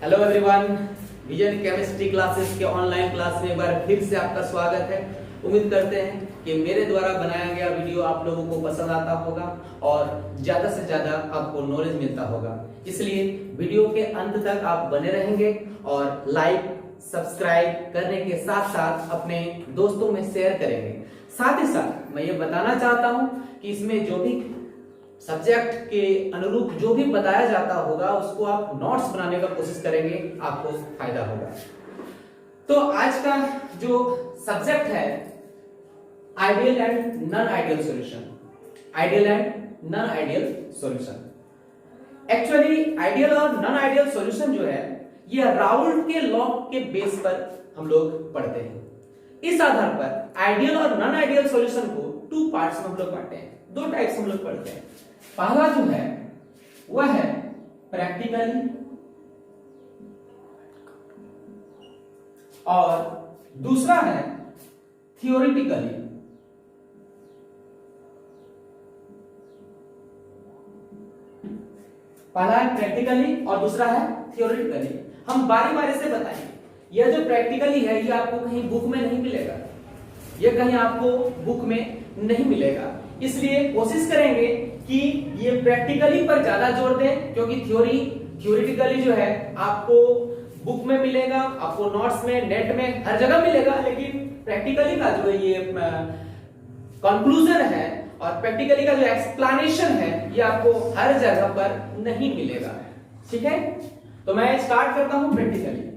Hello everyone, vision chemistry classes के online class में एक बार फिर से आपका स्वागत है। उम्मीद करते हैं कि मेरे द्वारा बनाया गया वीडियो आप लोगों को पसंद आता होगा और ज्यादा से ज्यादा आपको नॉलेज मिलता होगा। इसलिए वीडियो के अंत तक आप बने रहेंगे और लाइक सब्सक्राइब करने के साथ साथ अपने दोस्तों में शेयर करेंगे। साथ ही साथ मैं ये बताना चाहता हूं कि इसमें जो भी सब्जेक्ट के अनुरूप जो भी बताया जाता होगा उसको आप नोट्स बनाने का कोशिश करेंगे, आपको फायदा होगा। तो आज का जो सब्जेक्ट है ideal and non ideal solution. Ideal and non ideal solution. Actually ideal और नॉन आइडियल सॉल्यूशन जो है ये राउल्ट के लॉ के बेस पर हम लोग पढ़ते हैं। इस आधार पर आइडियल और नॉन आइडियल सॉल्यूशन को टू पार्ट्स में हम लोग पढ़ते हैं, दो टाइप्स हम लोग पढ़ते हैं। पहला जो है वह है प्रैक्टिकली और दूसरा है थियोरिटिकली। पहला है प्रैक्टिकली और दूसरा है थियोरिटिकली। हम बारी बारी से बताएंगे। यह जो प्रैक्टिकली है ये आपको कहीं बुक में नहीं मिलेगा, यह कहीं आपको बुक में नहीं मिलेगा। इसलिए कोशिश करेंगे कि ये प्रैक्टिकली पर ज्यादा जोर दें, क्योंकि थियोरिटिकली जो है आपको बुक में मिलेगा, आपको नोट्स में, नेट में, हर जगह मिलेगा। लेकिन प्रैक्टिकली का जो ये कंक्लूजन है और प्रैक्टिकली का जो एक्सप्लेनेशन है ये आपको हर जगह पर नहीं मिलेगा। ठीक है, तो मैं स्टार्ट करता हूं प्रैक्टिकली।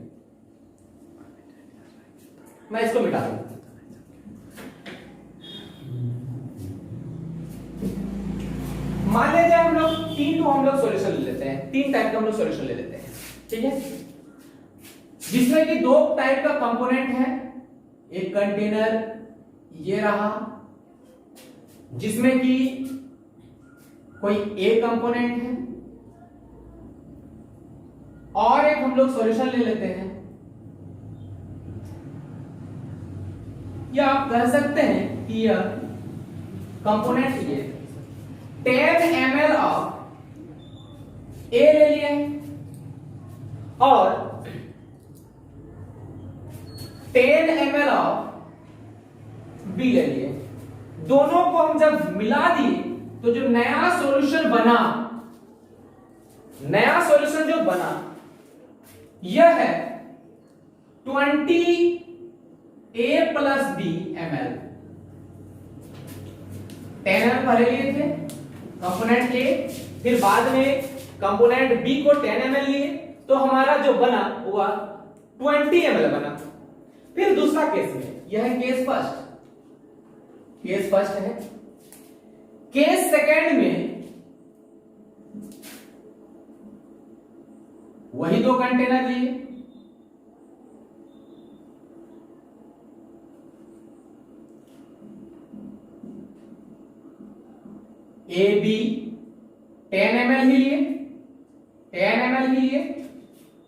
मैं इसको मिटा दूं। मान लीजिए हम लोग हम लोग सॉल्यूशन ले लेते हैं, तीन टाइप का हम लोग सॉल्यूशन ले लेते हैं। ठीक है, जिसमें कि दो टाइप का कंपोनेंट है। एक कंटेनर ये रहा जिसमें कि कोई ए कंपोनेंट है और एक हम लोग सॉल्यूशन ले लेते हैं, या आप कह सकते हैं कि यह कंपोनेंट ये 10 ml ऑफ ए ले लिए और 10 ml ऑफ बी ले लिए। दोनों को हम जब मिला दिए तो जो नया सॉल्यूशन बना, नया सॉल्यूशन जो बना यह है 20 A plus b ml। 10 ml पहले लिए थे कंपोनेंट ए, फिर बाद में कंपोनेंट बी को 10 ml लिए, तो हमारा जो बना हुआ 20 ml बना। फिर दूसरा केस में, यह है केस फर्स्ट, केस फर्स्ट है। केस सेकंड में वही दो कंटेनर लिए, ए बी 10 ml ही लिए, 10 ml ही लिए,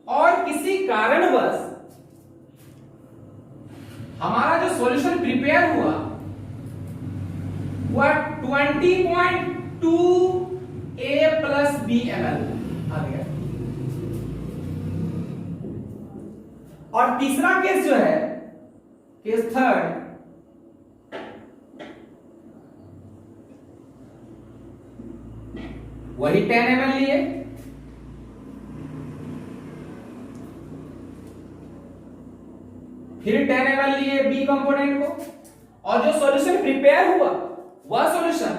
और किसी कारणवश हमारा जो सॉल्यूशन प्रिपेयर हुआ वह 20.2 A प्लस बी ml आ गया। और तीसरा केस जो है, केस थर्ड, वही 10 ml लिए, फिर 10 ml लिए बी कंपोनेंट को, और जो सॉल्यूशन प्रिपेयर हुआ वह सॉल्यूशन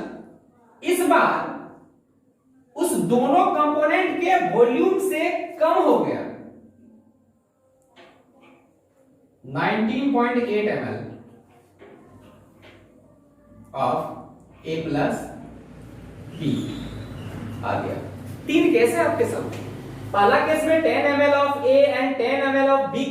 इस बार उस दोनों कंपोनेंट के वॉल्यूम से कम हो गया, 19.8 ml of A plus B आ गया। तीन केस है आपके सामने। पहला केस में 10 ml of a and 10 ml of b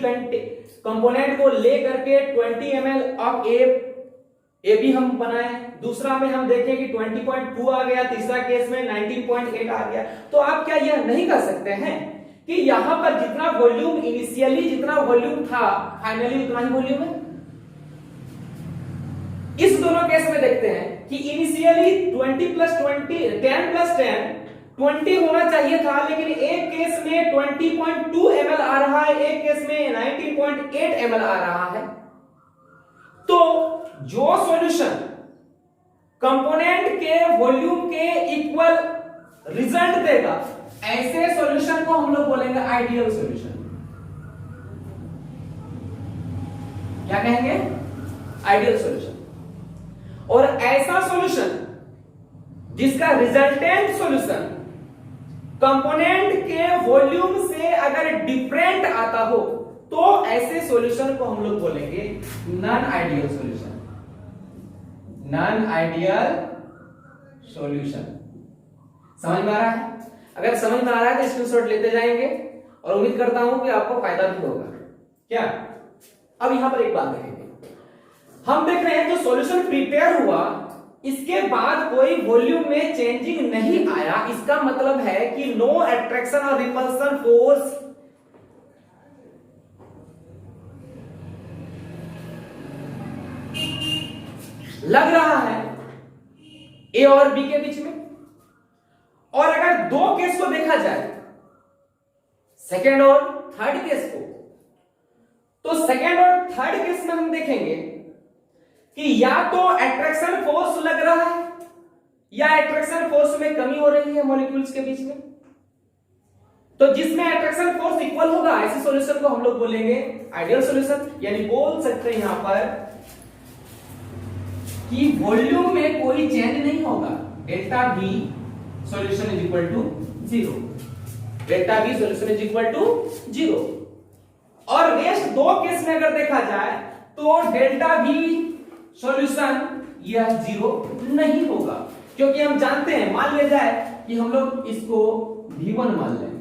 component को ले करके 20 ml ऑफ ए बी हम बनाए। दूसरा में हम देखें कि 20.2 आ गया, तीसरा केस में 19.8 आ गया। तो आप क्या यह नहीं कर सकते हैं कि यहां पर जितना वॉल्यूम इनिशियली जितना वॉल्यूम था फाइनली उतना ही वॉल्यूम है? इस दोनों केस में देखते हैं कि इनिशियली 20 प्लस 20 10 प्लस 10 20 होना चाहिए था, लेकिन एक केस में 20.2 ml आ रहा है, एक केस में 19.8 ml आ रहा है। तो जो सॉल्यूशन कंपोनेंट के वॉल्यूम के इक्वल रिजल्ट देगा, ऐसे सॉल्यूशन को हम लोग बोलेंगे आइडियल सॉल्यूशन। क्या कहेंगे? Ideal solution. और ऐसा सॉल्यूशन जिसका रिजल्टेंट सॉल्यूशन कंपोनेंट के वॉल्यूम से अगर डिफरेंट आता हो, तो ऐसे सॉल्यूशन को हम लोग बोलेंगे non ideal solution. Non ideal solution. समझ में आ रहा है? अगर समझ में आ रहा है तो स्क्रीनशॉट लेते जाएंगे और उम्मीद करता हूं कि आपको फायदा भी होगा। क्या? अब यहां पर एक बात देखेंगे, हम देख रहे हैं जो सॉल्यूशन प्रिपेयर हुआ, इसके बाद कोई वॉल्यूम में चेंजिंग नहीं आया, इसका मतलब है कि नो अट्रैक्शन और रिपल्सन फोर्स लग रहा है ए और बी के बीच में। और अगर दो केस को देखा जाए, सेकेंड और थर्ड केस को, तो सेकेंड और थर्ड केस में हम देखेंगे कि या तो अट्रैक्शन फोर्स लग रहा है या अट्रैक्शन फोर्स में कमी हो रही है मॉलिक्यूल्स के बीच में। तो जिसमें अट्रैक्शन फोर्स इक्वल होगा, ऐसे सॉल्यूशन को हम लोग बोलेंगे आइडियल सॉल्यूशन। यानी बोल सकते हैं यहां पर कि वॉल्यूम में कोई चेंज नहीं होगा, delta b solution is equal to 0। Delta b solution is equal to 0। और रेस्ट दो केस में अगर देखा जाए तो डेल्टा बी सॉल्यूशन यह 0 नहीं होगा, क्योंकि हम जानते हैं, मान ले जाए कि हम लोग इसको V1 मान लें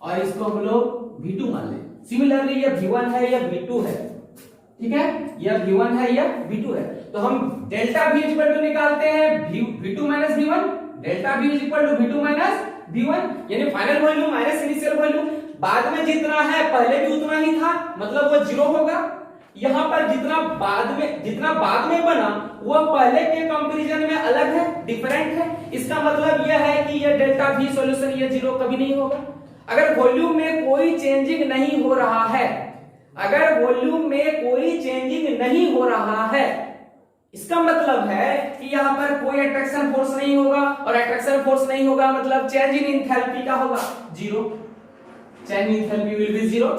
और इसको हम लोग V2 मान लें। सिमिलरली यह V1 है या V2 है, ठीक है, यह V1 है या V2 है, तो हम डेल्टा V इक्वल टू निकालते हैं V2 minus V1। Delta V equal to V2 minus V1, यानी final volume minus initial volume. बाद में जितना है पहले भी उतना ही था, मतलब वो 0 होगा। यहां पर जितना बाद में बना वो पहले के कंपैरिजन में अलग है, डिफरेंट है। इसका मतलब यह है कि यह डेल्टा V सॉल्यूशन ये 0 कभी नहीं होगा। अगर वॉल्यूम में कोई चेंजिंग नहीं हो रहा है, अगर वॉल्यूम में कोई चेंजिंग नहीं हो रहा है, इसका मतलब है कि यहां पर कोई अट्रैक्शन फोर्स नहीं होगा, और अट्रैक्शन फोर्स नहीं होगा मतलब चेंज इन एंथैल्पी का होगा 0। Change in enthalpy will be 0।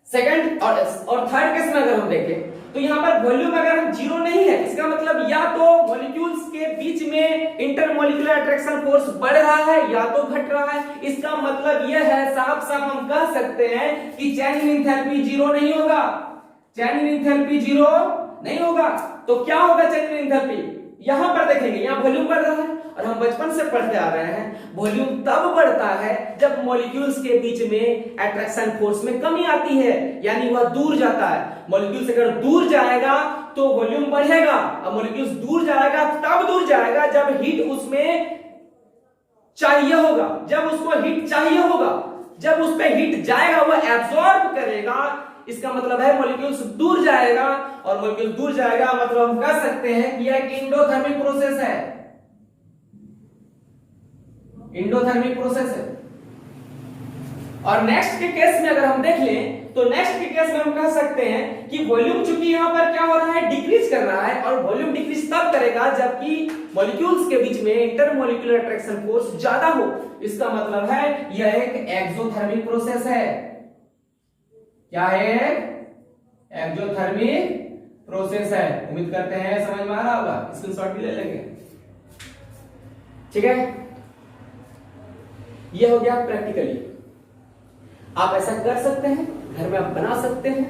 Second और थर्ड केस में अगर हम देखें तो यहां पर वॉल्यूम अगर हम 0 नहीं है, इसका मतलब या तो मॉलिक्यूल्स के बीच में इंटरमॉलिक्यूलर अट्रैक्शन फोर्स बढ़ रहा है या तो घट रहा है। इसका मतलब यह है, साफ साफ हम कह सकते हैं कि चेंज इन एंथैल्पी 0 नहीं होगा। चेंज इन एंथैल्पी 0 नहीं होगा। तो क्या होगा चेंज इन एंथैल्पी? यहां पर देखेंगे, यहां वॉल्यूम बढ़ रहा है और हम बचपन से पढ़ते आ रहे हैं, वॉल्यूम तब बढ़ता है जब मॉलिक्यूल्स के बीच में अट्रैक्शन फोर्स में कमी आती है, यानी वह दूर जाता है। मॉलिक्यूल्स अगर दूर जाएगा तो वॉल्यूम बढ़ेगा, और मॉलिक्यूल्स दूर जाएगा तब दूर जाएगा जब हीट उसमें चाहिए होगा, जब उसको हीट चाहिए होगा, जब उस पर हीट जाएगा वह एब्सॉर्ब करेगा। इसका मतलब है मॉलिक्यूल्स दूर जाएगा, और मॉलिक्यूल दूर जाएगा मतलब हम कह सकते हैं कि यह एक एंडोथर्मिक प्रोसेस है। एंडोथर्मिक प्रोसेस है। और नेक्स्ट के केस में अगर हम देख लें तो नेक्स्ट के केस में हम कह सकते हैं कि वॉल्यूम चूंकि यहां पर क्या हो रहा है, डिक्रीज कर रहा है, और वॉल्यूम डिक्रीज तब करेगा जबकि मॉलिक्यूल्स के बीच में इंटरमॉलिक्यूलर अट्रैक्शन फोर्स ज्यादा हो। इसका मतलब है यह एक एक्सोथर्मिक प्रोसेस है। क्या है? एक्सोथर्मिक प्रोसेस है। उम्मीद करते हैं समझ में आ रहा होगा, स्क्रीनशॉट भी ले लेंगे, ठीक है। यह हो गया प्रैक्टिकली। आप ऐसा कर सकते हैं, घर में आप बना सकते हैं।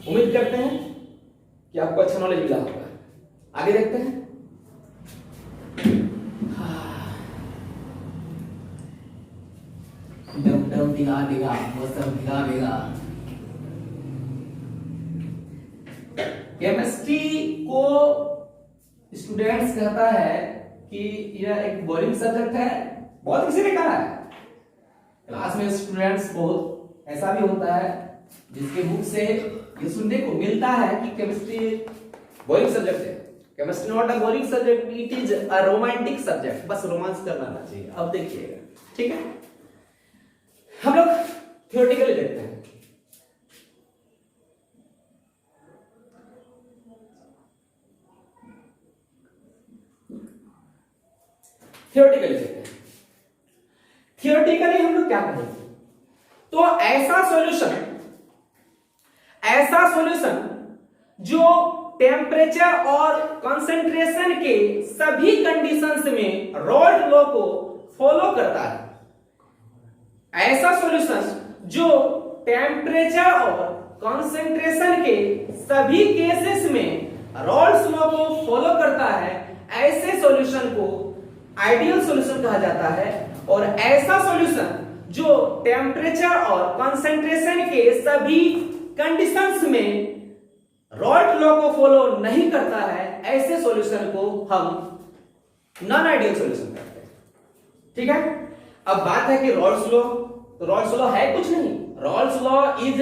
उम्मीद करते हैं कि आपको अच्छा नॉलेज मिला होगा। आगे देखते हैं। डम डम दिगा दिगा मौसम दिगा दिगा। केमिस्ट्री को स्टूडेंट्स कहता है कि यह एक बोरिंग सब्जेक्ट है। बहुत किसी ने कहा है क्लास में, स्टूडेंट्स बहुत ऐसा भी होता है जिसके मुख से ये सुनने को मिलता है कि केमिस्ट्री बोरिंग सब्जेक्ट है। Chemistry not a boring subject, it is a romantic subject, बस रोमांस करना आना चाहिए। अब देखिएगा, ठीक है, हम लोग थियोरेटिकली देखते हैं। थियोरेटिकली देखते हैं। थियोरेटिकली हम लोग क्या करेंगे, तो ऐसा सॉल्यूशन जो टेम्परेचर और कंसंट्रेशन के सभी कंडीशंस में रॉल्ट लॉ को फॉलो करता है। ऐसा सॉल्यूशन जो टेम्परेचर और कंसंट्रेशन के सभी केसेस में रॉल्ट्स लॉ को फॉलो करता है, ऐसे सॉल्यूशन को आइडियल सॉल्यूशन कहा जाता है। और ऐसा सॉल्यूशन जो टेम्परेचर और कंसंट्रेशन के सभी कंडीशंस में रॉल्ट लॉ को फॉलो नहीं करता है, ऐसे सॉल्यूशन को हम नॉन आइडियल सॉल्यूशन कहते हैं। ठीक है, अब बात है कि रॉल्ट्स लॉ है कुछ नहीं। Raoult's law is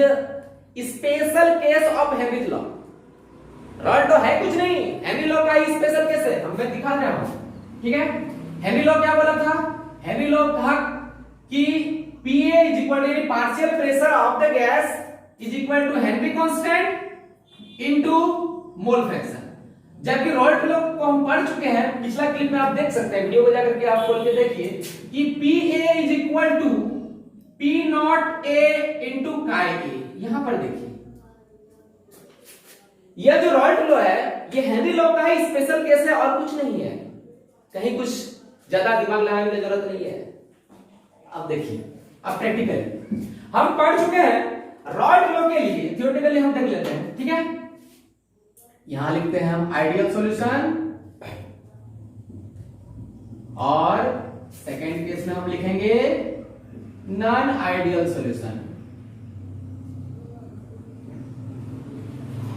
special case of Henry law. Raoult law है कुछ नहीं, हेनरी लॉ का ही स्पेशल केस है, हम मैं दिखा रहा हूं। ठीक है, हेनरी लॉ क्या बोला था? हेनरी लॉ कहा कि Pa is equal to partial pressure of the gas is equal to Henry constant into mole fraction. जबकि रॉल्ट लॉ को हम पढ़ चुके हैं, पिछला क्लिप में आप देख सकते हैं, वीडियो को जाकर के आप खोल के देखिए कि Pa is equal to P not A into chi A। यहां पर देखिए, यह जो रॉल्ट लॉ है ये हेनरी लॉ का ही स्पेशल केस है और कुछ नहीं है। कहीं कुछ ज्यादा दिमाग लगाने की जरूरत नहीं है। अब देखिए, अब प्रैक्टिकली हम पढ़ चुके हैं रॉल्ट लॉ के लिए, थ्योरेटिकली हम देख लेते हैं। ठीक है, यहां लिखते हैं हम आइडियल सॉल्यूशन, और सेकेंड केस में हम लिखेंगे नॉन आइडियल सॉल्यूशन।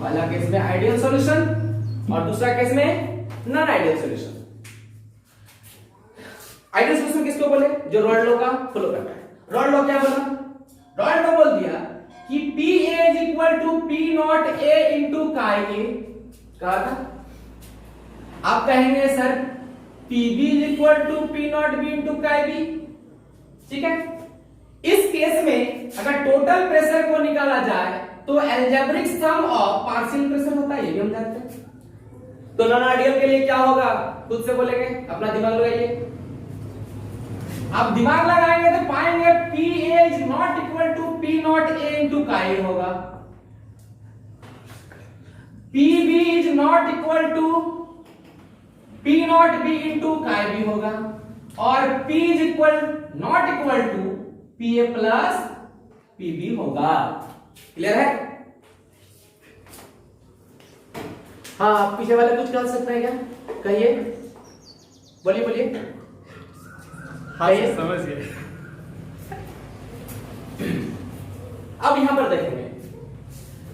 पहला केस में आइडियल सॉल्यूशन और दूसरा केस में non ideal solution. Ideal solution किसको बोले? जो रॉल्ट लॉ का फॉलो करता है। रॉल्ट लॉ क्या बोला? रॉल्ट लॉ बोल दिया कि Pa is equal to P not A into chi A। कहा था, आप कहेंगे sir Pb is equal to P not B into chi B। ठीक है, इस केस में अगर टोटल प्रेशर को निकाला जाए तो algebraic sum of partial pressure होता है, ये भी हम जानते हैं। तो नॉन आइडियल के लिए क्या होगा, खुद से बोलेंगे, अपना दिमाग लगाइए। आप दिमाग लगाएंगे तो पाएंगे Pa is not equal to P not A into chi A होगा, Pb is not equal to P not B into chi B होगा, और P is equal not equal to Pa plus Pb होगा। Clear है? हाँ, आप पीछे वाले कुछ कह सकते हैं क्या? कहिए, बोलिए बोलिए। हाँ, ये समझ गए। अब यहां पर देखेंगे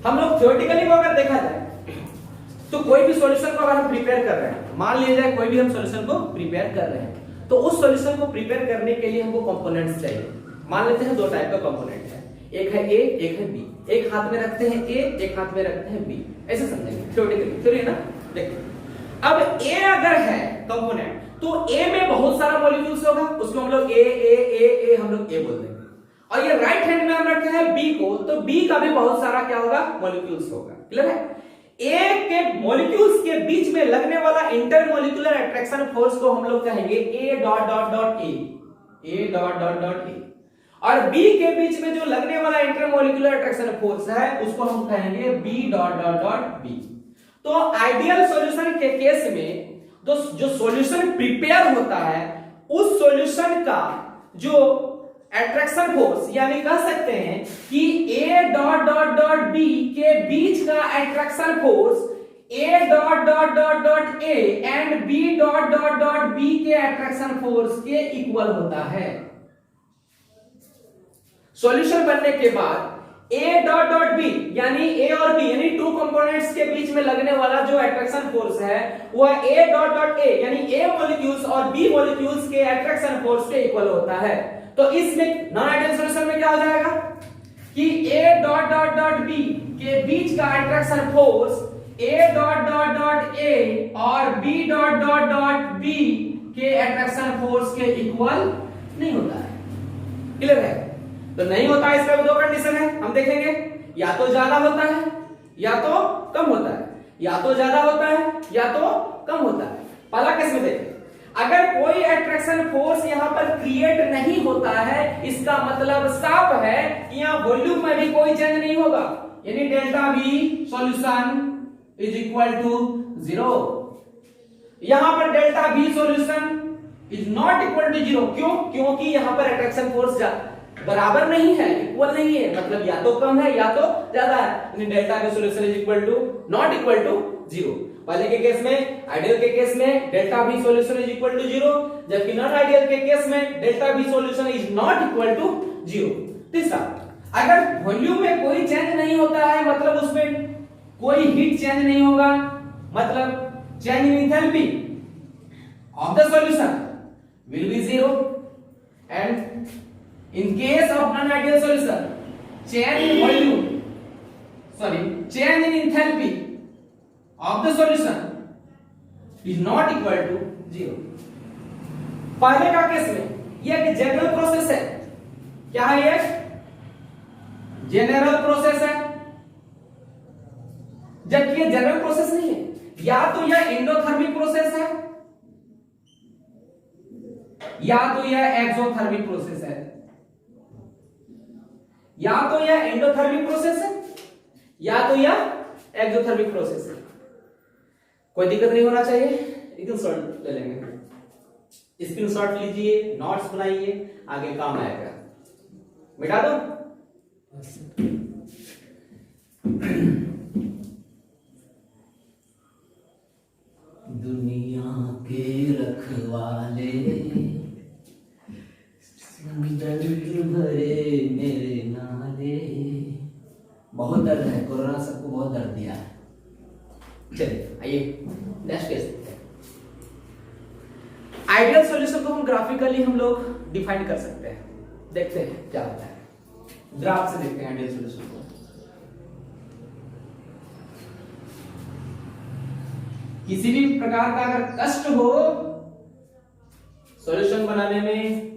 हम लोग थ्योरेटिकली को अगर देखा जाए तो कोई भी सॉल्यूशन को अगर हम प्रिपेयर कर रहे हैं, मान लिया जाए कोई भी हम सॉल्यूशन को प्रिपेयर कर रहे हैं, तो उस सॉल्यूशन को प्रिपेयर करने के लिए हमको कंपोनेंट्स चाहिए। मान लेते हैं दो टाइप का कंपोनेंट है, एक है A एक है B। एक हाथ में रखते हैं A, एक हाथ में रखते हैं B, ऐसे समझेंगे थ्योरेटिकली। थ्योरी है ना? देखिए, अब A अगर है कंपोनेंट तो A में बहुत सारा मॉलिक्यूल्स होगा, उसको हम लोग A हम लोग A बोल देंगे। और ये राइट हैंड में हम रखते हैं B को, तो B का भी बहुत सारा क्या होगा, मॉलिक्यूल्स होगा। क्लियर है? A के मॉलिक्यूल्स के बीच में लगने वाला इंटरमॉलिक्यूलर अट्रैक्शन फोर्स को हम लोग कहेंगे A dot dot dot A dot dot dot A। और B के बीच में जो लगने वाला इंटरमॉलिक्यूलर अट्रैक्शन फोर्स है उसको हम कहेंगे B dot dot dot B। तो आइडियल सॉल्यूशन के केस में जो सॉल्यूशन प्रिपेयर होता है उस सॉल्यूशन का जो अट्रैक्शन फोर्स, यानी कह सकते हैं कि A dot dot dot B के बीच का attraction force A dot dot dot dot A and B dot dot dot B के अट्रैक्शन फोर्स के इक्वल होता है। सॉल्यूशन बनने के बाद A डॉट डॉट B यानी A और B यानी टू कंपोनेंट्स के बीच में लगने वाला जो अट्रैक्शन फोर्स है वह A डॉट डॉट A यानी A मॉलिक्यूल्स और B मॉलिक्यूल्स के अट्रैक्शन फोर्स के इक्वल होता है। तो इसमें नॉन आइडियल सॉल्यूशन में क्या हो जाएगा कि A dot dot dot B के बीच का attraction force A dot dot dot A और B dot dot dot B के अट्रैक्शन फोर्स के इक्वल नहीं होता है। क्लियर है? तो नहीं होता है, इसका भी दो कंडीशन है, हम देखेंगे। या तो ज्यादा होता है या तो कम होता है, या तो ज्यादा होता है या तो कम होता है। पहला केस में देखें, अगर कोई अट्रैक्शन फोर्स यहां पर क्रिएट नहीं होता है, इसका मतलब साफ है कि यहां वॉल्यूम में भी कोई चेंज नहीं होगा, यानी delta V solution is equal to 0। यहां पर delta V solution is not equal to 0। क्यों? क्योंकि यहां पर अट्रैक्शन फोर्स बराबर नहीं है, इक्वल नहीं है, मतलब या तो कम है या तो ज्यादा है, यानी delta V solution is equal to not equal to 0। पहले के केस में, आइडियल के केस में delta V solution is equal to 0, जबकि नॉन आइडियल के केस में delta V solution is not equal to 0। तीसरा, अगर वॉल्यूम में कोई चेंज नहीं होता है, मतलब उसमें कोई हीट चेंज नहीं होगा, मतलब change in enthalpy of the solution will be 0, and in case of non-ideal solution, change in volume, change in enthalpy of the solution is not equal to 0। पहले का केस में यह एक जनरल प्रोसेस है। क्या है ये? जनरल प्रोसेस है, जबकि ये जनरल प्रोसेस नहीं है। या तो यह एंडोथर्मिक प्रोसेस है या तो यह एक्सोथर्मिक प्रोसेस है। या तो यह एंडोथर्मिक प्रोसेस है या तो यह एक्सोथर्मिक प्रोसेस है। कोई दिक्कत नहीं होना चाहिए, स्क्रीनशॉट ले लेंगे, स्क्रीनशॉट लीजिए, नोट्स बनाइए, आगे काम आएगा। मिटा दो। दुनिया के रखवाले दर्द भरे मेरे नाले। बहुत दर्द है, कोरोना सबको बहुत दर्द दिया है। चलिए आइए नेक्स्ट केस देखते हैं। आइडियल सॉल्यूशन को हम ग्राफिकली हम लोग डिफाइन कर सकते हैं, देखते हैं क्या होता है। ग्राफ से देखते हैं आइडियल सॉल्यूशन को। किसी भी प्रकार का अगर कष्ट हो सॉल्यूशन बनाने में,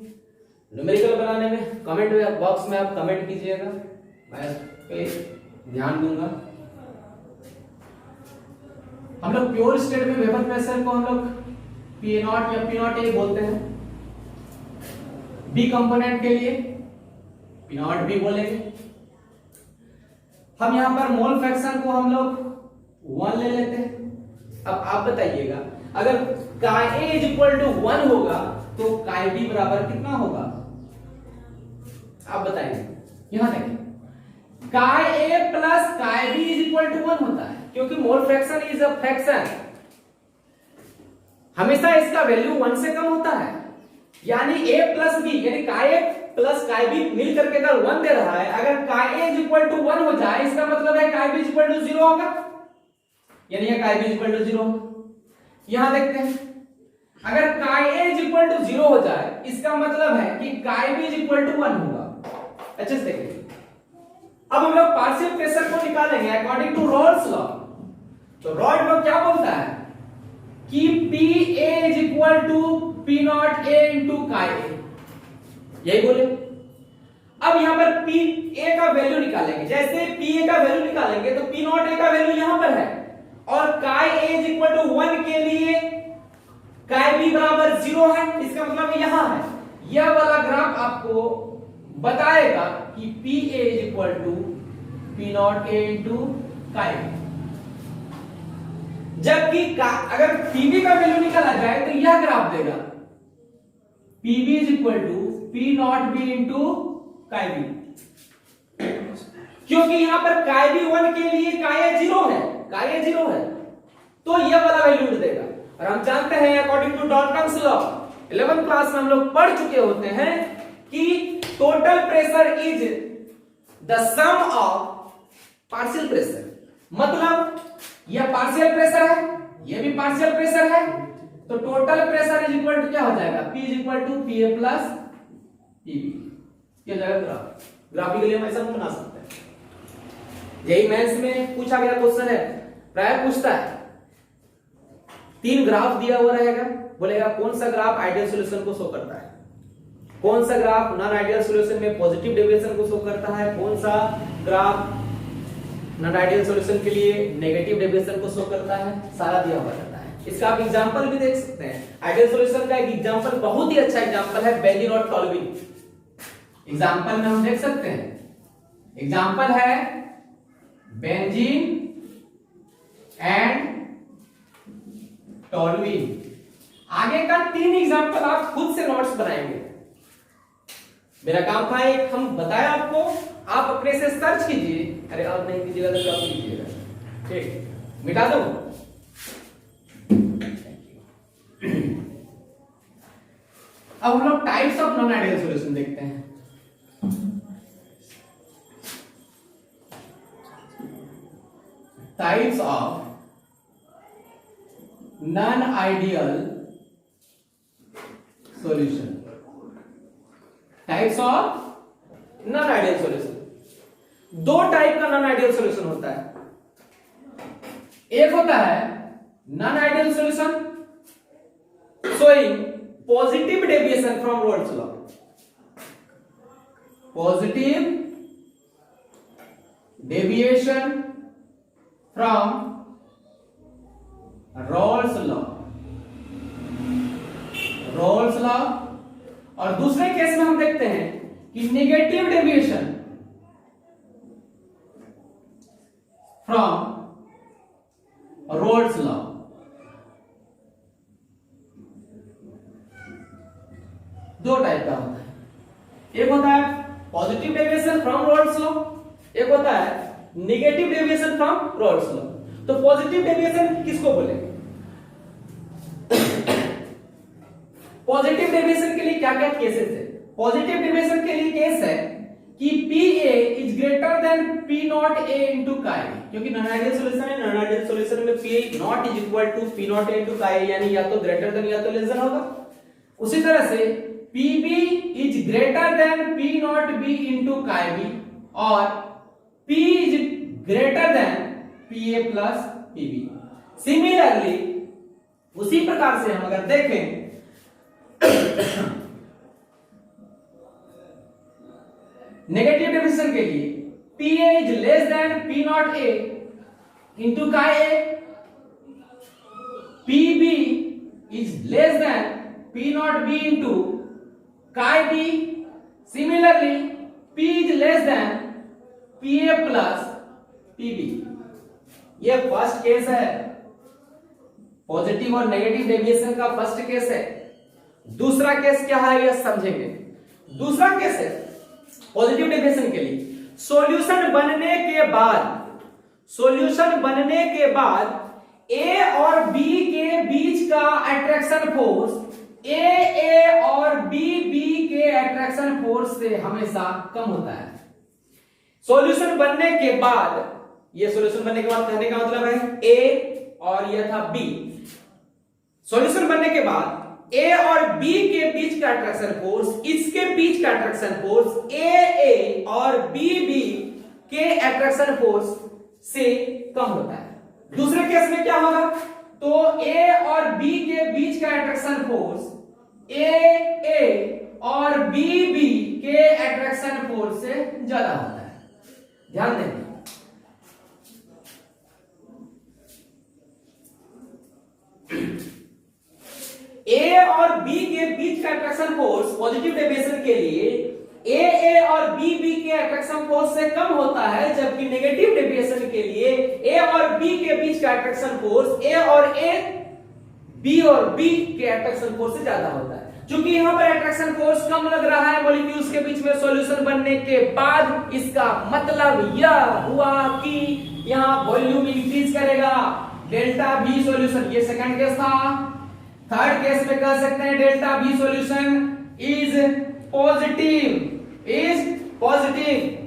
न्यूमेरिकल बनाने में, कमेंट बॉक्स में आप कमेंट कीजिएगा, मैं इस पे ध्यान दूंगा। हम लोग प्योर स्टेट में वेपर प्रेशर को हम लोग P0 या P0A बोलते हैं। बी कंपोनेंट के लिए P0B बोलेंगे। हम यहां पर मोल फ्रैक्शन को हम लोग 1 ले लेते हैं। अब आप बताइएगा, अगर Chi A is equal to 1 होगा तो Chi B बराबर कितना होगा? आप बताइए। यहां देखिए, Chi A plus Chi B is equal to 1 होता है, क्योंकि mole fraction is a fraction, हमेशा इसका वैल्यू 1 से कम होता है। यानी A प्लस B, यानी Chi A plus Chi B मिल करके अगर 1 दे रहा है, अगर Chi A is equal to 1 हो जाए, इसका मतलब है Chi B is equal to 0 होगा, यानी ये Chi B is equal to 0। यहां देखते हैं, अगर Chi A is equal to 0 हो जाए, इसका मतलब है कि Chi B is equal to 1 होगा। अच्छे से देखिए। अब हम लोग पार्शियल प्रेशर को निकालेंगे अकॉर्डिंग टू रॉल्स लॉ। तो रॉल्स लॉ क्या बोलता है कि PA is equal to P0A into Chi A, यही बोले। अब यहां पर PA का वैल्यू निकालेंगे, जैसे PA का वैल्यू निकालेंगे तो P0A का वैल्यू यहां पर है, और Chi A is equal to 1 के लिए Chi B बराबर 0 है, इसका मतलब यहां है। यह वाला ग्राफ आपको बताएगा कि PA is equal to P0A into Chi B। जबकि अगर PB का वैल्यू निकाला जाए तो यह ग्राफ देगा PB is equal to P0B into Chi B, क्योंकि यहां पर Chi B 1 के लिए Chi A 0 है, Chi A 0 है, तो यह वाला वैल्यू देगा। और हम जानते हैं according to Dalton's law, 11th class में हम लोग पढ़ चुके होते हैं कि total pressure is the sum of partial pressure. मतलब यह पार्शियल प्रेशर है, यह भी पार्शियल प्रेशर है, तो total pressure is equal to क्या हो जाएगा? P is equal to PA plus PB। क्या जाएगा ग्राफ? ग्राफिकली हम ऐसा बना सकते हैं। यही मेंस में पूछा गया क्वेश्चन है, प्राय पूछता है, 3 ग्राफ दिया हुआ रहेगा, बोलेगा कौन सा ग्राफ आइडियल सॉल्यूशन को शो करता है, कौन सा ग्राफ नॉन आइडियल सॉल्यूशन में पॉजिटिव डेविएशन को शो करता है, कौन सा ग्राफ नॉन आइडियल सॉल्यूशन के लिए नेगेटिव डेविएशन को शो करता है, सारा दिया हुआ रहता है। इसका आप एग्जांपल भी देख सकते हैं। आइडियल सॉल्यूशन का एक एग्जांपल, बहुत ही अच्छा एग्जांपल है बेंजीन और टॉल्यूइन। एग्जांपल में हम देख सकते हैं, एग्जांपल है बेंजीन एंड टॉल्यूइन। आगे का 3 एग्जांपल आप खुद से नोट्स बनाएंगे। मेरा काम था एक, हम बताया आपको, आप अपने से सर्च कीजिए। अरे अब नहीं कीजिएगा तो क्या कीजिएगा, ठीक, मिटा दो। अब हम लोग types of non ideal solution देखते हैं। Types of non ideal solution, types of non ideal solution. 2 type का नॉन आइडियल सॉल्यूशन होता है। एक होता है non ideal solution showing positive deviation from roles law, positive deviation from roles law, roles law. और दूसरे केस में हम देखते हैं कि negative deviation from roles law. दो टाइप का होता है, एक होता है positive deviation from roles law, एक होता है negative deviation from roles law. तो पॉजिटिव डेविएशन किसको बोलेंगे? पॉजिटिव डेविएशन के लिए क्या क्या केसेस है? पॉजिटिव डेविएशन के लिए केस है कि PA is greater than P not A into chi, क्योंकि नॉन आइडियल सॉल्यूशन है, नॉन आइडियल सॉल्यूशन में P not is equal to P not A into chi, यानी या तो ग्रेटर देन या तो लेस देन होगा। उसी तरह से PB is greater than P not B into काई B, और P is greater then PA plus PB। Similarly उसी प्रकार से हम अगर देखें नेगेटिव डेविएशन के लिए PA is less than P not A into काई A, PB is less than P not B into काई B। Similarly P is less than PA plus PB। ये फर्स्ट केस है, पॉजिटिव और negative deviation का first case है। दूसरा case क्या है यह समझेंगे। दूसरा केस है पॉजिटिव डेविएशन के लिए सॉल्यूशन बनने के बाद, सॉल्यूशन बनने के बाद A और B के बीच का अट्रैक्शन फोर्स A और B के अट्रैक्शन फोर्स से हमेशा कम होता है। सॉल्यूशन बनने के बाद, ये सॉल्यूशन बनने के बाद कहने का मतलब है A और यह था B। सॉल्यूशन बनने के बाद A और B के बीच का अट्रैक्शन फोर्स, इसके बीच का अट्रैक्शन फोर्स A और B के अट्रैक्शन फोर्स से कम होता है। दूसरे केस में क्या होगा? तो A और B के बीच का अट्रैक्शन फोर्स A और B के अट्रैक्शन फोर्स से ज्यादा होता है। ध्यान दें, A और B के बीच का अट्रैक्शन फोर्स पॉजिटिव डेविएशन के लिए A और B के अट्रैक्शन फोर्स से कम होता है, जबकि नेगेटिव डेविएशन के लिए A और B के बीच का अट्रैक्शन फोर्स A और B के अट्रैक्शन फोर्स से ज्यादा होता है। क्योंकि यहां पर अट्रैक्शन फोर्स कम लग रहा है मॉलिक्यूल्स के बीच में सॉल्यूशन बनने के बाद, इसका मतलब यह हुआ कि यहां वॉल्यूम इंक्रीज करेगा, डेल्टा V सॉल्यूशन। ये सेकंड केस था। थर्ड केस में कह सकते हैं delta V solution is positive,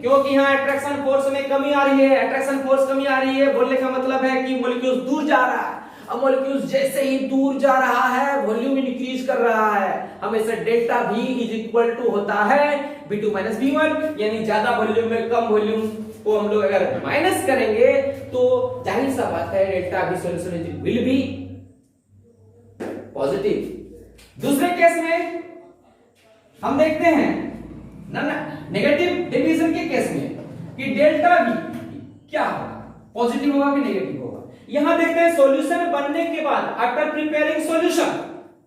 क्योंकि यहां अट्रैक्शन फोर्स में कमी आ रही है। अट्रैक्शन फोर्स कमी आ रही है बोलने का मतलब है कि मॉलिक्यूल दूर जा रहा है। अब मॉलिक्यूल जैसे ही दूर जा रहा है वॉल्यूम इंक्रीज कर रहा है। हमेशा delta V is equal to होता है B2 माइनस B1, यानी ज्यादा वॉल्यूम में कम वॉल्यूम को हम लोग अगर माइनस करेंगे तो जाहिर सा बात है delta V solution will be positive. दूसरे केस में हम देखते हैं नेगेटिव डेविएशन के केस में कि डेल्टा V क्या होगा, पॉजिटिव होगा कि नेगेटिव होगा। यहां देखते हैं सॉल्यूशन बनने के बाद आफ्टर प्रिपेयरिंग सॉल्यूशन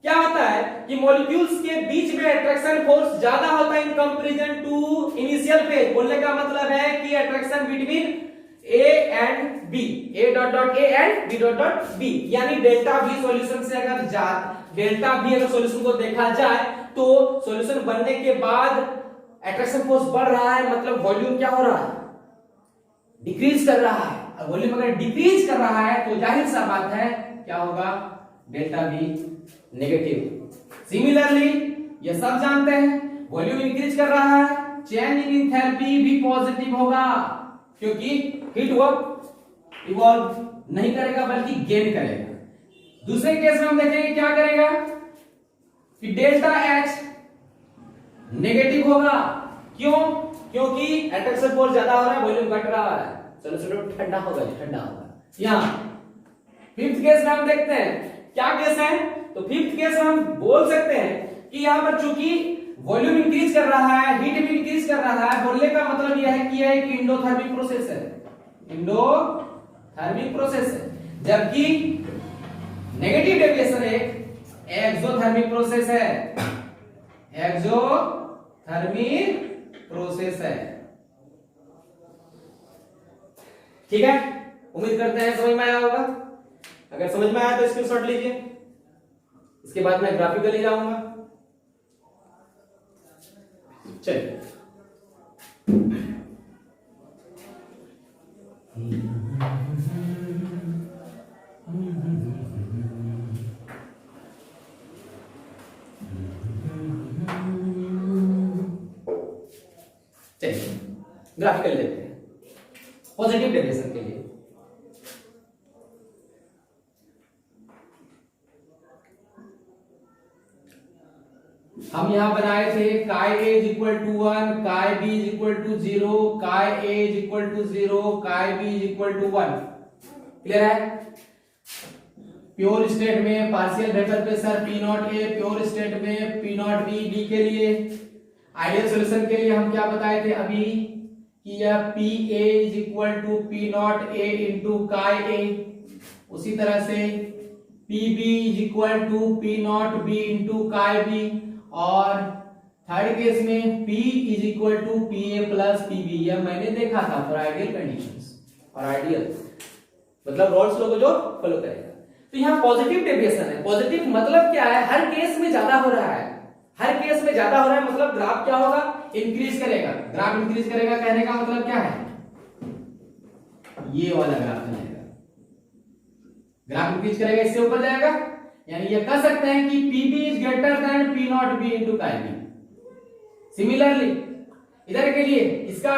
क्या होता है कि मॉलिक्यूल्स के बीच में अट्रैक्शन फोर्स ज्यादा होता है in comparison to initial phase. बोलने का मतलब है कि attraction between A and B, A dot dot A and B dot dot B, यानी डेल्टा V सॉल्यूशन से अगर डेल्टा V अगर सॉल्यूशन को देखा जाए तो सॉल्यूशन बनने के बाद अट्रैक्शन फोर्स बढ़ रहा है, मतलब वॉल्यूम क्या हो रहा है, डिक्रीज कर रहा है। वॉल्यूम अगर डिक्रीज कर रहा है तो जाहिर सा बात है क्या होगा, डेल्टा V नेगेटिव। सिमिलरली ये सब जानते हैं वॉल्यूम इंक्रीज कर रहा है, चेंज इन एंथैल्पी भी पॉजिटिव होगा क्योंकि हीट वर्क इवॉल्व नहीं करेगा बल्कि गेन करेगा। दूसरे केस में हम देखेंगे क्या करेगा कि डेल्टा H नेगेटिव होगा। क्यों? क्योंकि अट्रैक्शन फोर्स ज्यादा हो रहा है, वॉल्यूम घट रहा है, सॉल्यूशन ठंडा होगा, ठंडा होगा। यहां फिफ्थ केस में हम देखते हैं क्या केस है, तो फिफ्थ केस में हम बोल सकते हैं कि यहां पर चूंकि वॉल्यूम इंक्रीज कर रहा है, हीट भी इंक्रीज कर रहा है, बोलने का मतलब यह है कि यह एक इंडोथर्मिक प्रोसेस है, इंडोथर्मिक प्रोसेस है, जबकि नेगेटिव डेविएशन एक एक्सोथर्मिक प्रोसेस है, एक्सोथर्मिक प्रोसेस है। ठीक है, उम्मीद करते हैं समझ में आया होगा। अगर समझ में आया तो स्क्रीनशॉट लीजिए, इसके बाद मैं ग्राफिकली जाऊंगा। चलिए ग्राफिकल देखते हैं पॉजिटिव डेविएशन के लिए। हम यहां बनाए थे काय A इज इक्वल टू 1, काय B इज इक्वल टू 0, काय A is equal to 0, chi B is equal to 1। Clear है? प्योर स्टेट में partial vapour pressure P not A, pure state में P नॉट B, B के लिए ideal solution के लिए हम क्या बताए थे अभी कि यह PA is equal to P not A into chi A, उसी तरह से PB is equal to P not B into chi B, और थर्ड केस में P is equal to PA plus PB। यह मैंने देखा था फॉर आइडियल कंडीशंस, और आइडियल मतलब रॉल्स लॉ को जो फॉलो करेगा। तो यहाँ पॉजिटिव डेविएशन है। पॉजिटिव मतलब क्या है, हर केस में ज्यादा हो रहा है, हर केस में ज्यादा हो रहा है, मतलब ग्राफ क्या होगा, इंक्रीज करेगा। ग्राफ इंक्रीज करेगा कहने का मतलब क्या है, ये वाला ग्राफ बनेगा, ग्राफ इंक्रीज करेगा, इससे ऊपर जाएगा, यानी ये कह सकते हैं कि PB is greater than P not B into chi B। Similarly इधर के लिए इसका